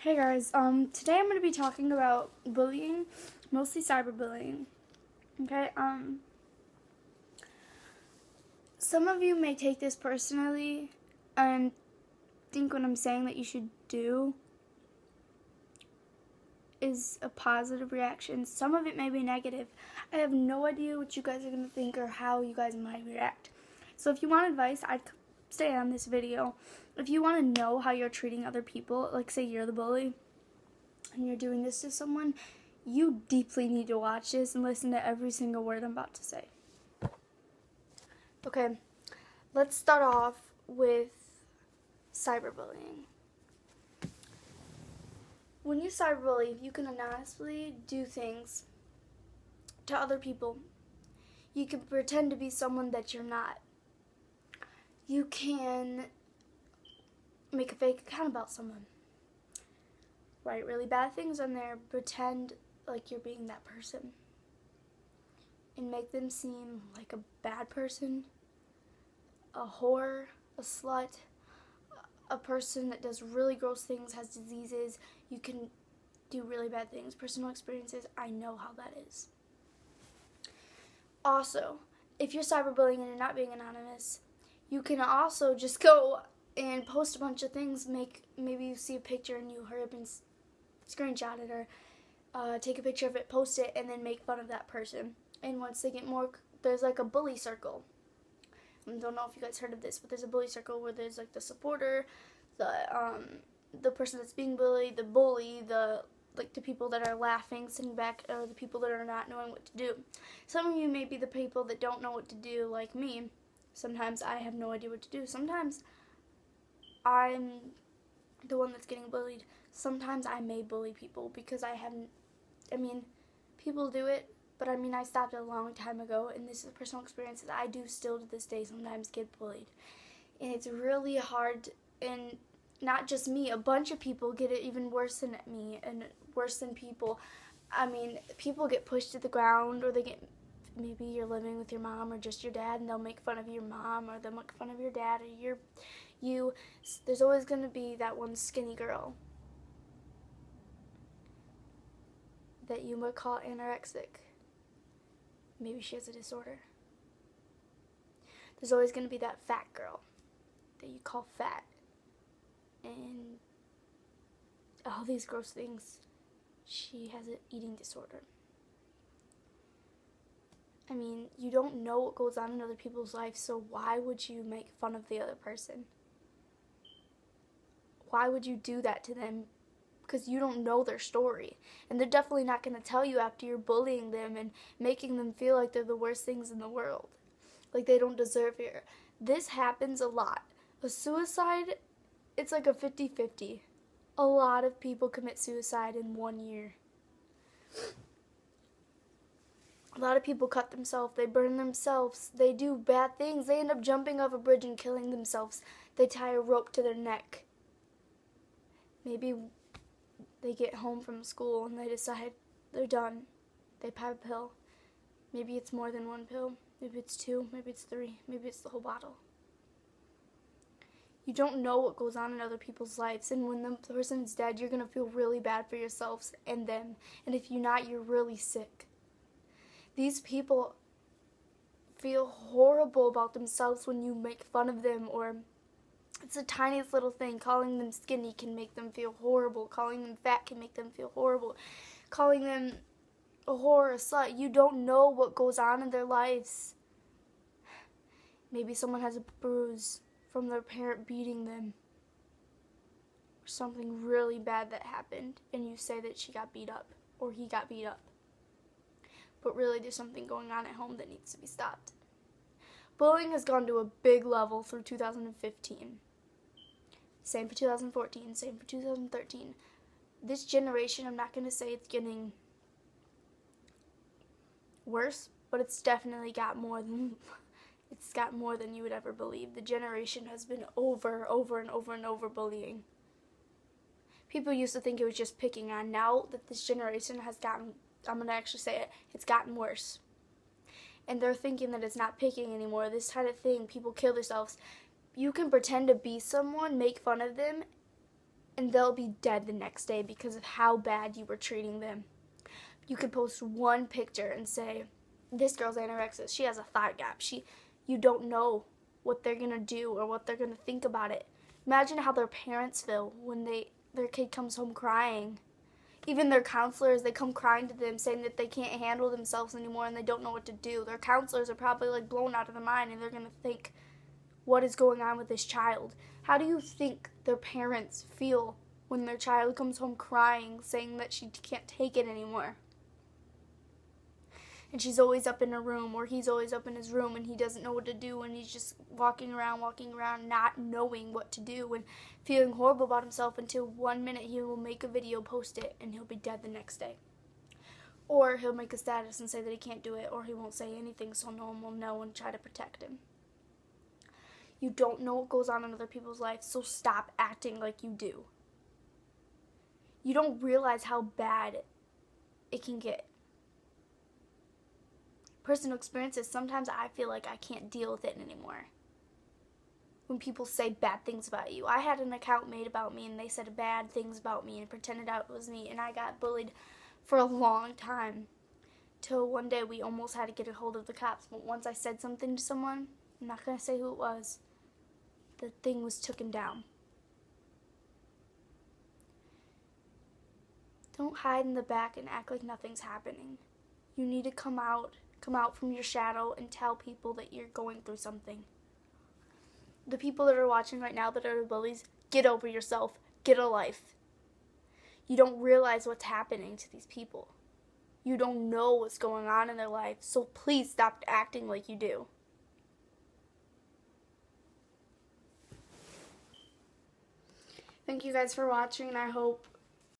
Hey guys, today I'm going to be talking about bullying, mostly cyberbullying. Okay, some of you may take this personally and think what I'm saying that you should do is a positive reaction. Some of it may be negative. I have no idea what you guys are going to think or how you guys might react. So if you want advice, I'd stay on this video. If you want to know how you're treating other people, like say you're the bully, and you're doing this to someone, you deeply need to watch this and listen to every single word I'm about to say. Okay, let's start off with cyberbullying. When you cyberbully, you can anonymously do things to other people. You can pretend to be someone that you're not. You can make a fake account about someone. Write really bad things on there, pretend like you're being that person, and make them seem like a bad person, a whore, a slut, a person that does really gross things, has diseases. You can do really bad things. Personal experiences, I know how that is. Also, if you're cyberbullying and you're not being anonymous, you can also just go and post a bunch of things. Maybe you see a picture and you hurry up and screenshot it or take a picture of it, post it, and then make fun of that person. And once they get more, there's like a bully circle. I don't know if you guys heard of this, but there's a bully circle where there's like the supporter, the person that's being bullied, the bully, the people that are laughing, sitting back, or the people that are not knowing what to do. Some of you may be the people that don't know what to do, like me. Sometimes I have no idea what to do. Sometimes I'm the one that's getting bullied. Sometimes I may bully people because people do it, but I stopped a long time ago, and this is a personal experience that I do still to this day sometimes get bullied. And it's really hard, and not just me, a bunch of people get it even worse than me and worse than people. People get pushed to the ground, or maybe you're living with your mom or just your dad, and they'll make fun of your mom, or they'll make fun of your dad, or there's always going to be that one skinny girl that you might call anorexic. Maybe she has a disorder. There's always going to be that fat girl that you call fat. And all these gross things. She has an eating disorder. You don't know what goes on in other people's lives, so why would you make fun of the other person? Why would you do that to them? Because you don't know their story. And they're definitely not going to tell you after you're bullying them and making them feel like they're the worst things in the world. Like they don't deserve it. This happens a lot. A suicide, it's like a 50-50. A lot of people commit suicide in 1 year. A lot of people cut themselves. They burn themselves. They do bad things. They end up jumping off a bridge and killing themselves. They tie a rope to their neck. Maybe they get home from school and they decide they're done. They pop a pill. Maybe it's more than one pill. Maybe it's 2. Maybe it's 3. Maybe it's the whole bottle. You don't know what goes on in other people's lives. And when the person is dead, you're going to feel really bad for yourselves and them. And if you're not, you're really sick. These people feel horrible about themselves when you make fun of them, or it's the tiniest little thing. Calling them skinny can make them feel horrible. Calling them fat can make them feel horrible. Calling them a whore, a slut. You don't know what goes on in their lives. Maybe someone has a bruise from their parent beating them, or something really bad that happened, and you say that she got beat up, or he got beat up. But really there's something going on at home that needs to be stopped. Bullying has gone to a big level through 2015. Same for 2014, same for 2013. This generation, I'm not going to say it's getting worse, but it's definitely got more than you would ever believe. The generation has been over and over bullying. People used to think it was just picking on. Now that this generation has gotten, I'm going to actually say it, it's gotten worse. And they're thinking that it's not picking anymore. This kind of thing, people kill themselves. You can pretend to be someone, make fun of them, and they'll be dead the next day because of how bad you were treating them. You could post one picture and say, this girl's anorexic, she has a thought gap. You don't know what they're going to do or what they're going to think about it. Imagine how their parents feel when their kid comes home crying. Even their counselors, they come crying to them saying that they can't handle themselves anymore and they don't know what to do. Their counselors are probably like blown out of their mind and they're going to think, what is going on with this child? How do you think their parents feel when their child comes home crying saying that she can't take it anymore? And she's always up in her room, or he's always up in his room and he doesn't know what to do, and he's just walking around, not knowing what to do and feeling horrible about himself until one minute he will make a video, post it, and he'll be dead the next day. Or he'll make a status and say that he can't do it, or he won't say anything so no one will know and try to protect him. You don't know what goes on in other people's lives, so stop acting like you do. You don't realize how bad it can get. Personal experiences, sometimes I feel like I can't deal with it anymore. When people say bad things about you. I had an account made about me and they said bad things about me and pretended it was me, and I got bullied for a long time. Till one day we almost had to get a hold of the cops, but once I said something to someone, I'm not going to say who it was, the thing was taken down. Don't hide in the back and act like nothing's happening. You need to come out from your shadow and tell people that you're going through something. The people that are watching right now that are bullies, get over yourself. Get a life. You don't realize what's happening to these people. You don't know what's going on in their life, so please stop acting like you do. Thank you guys for watching, and I hope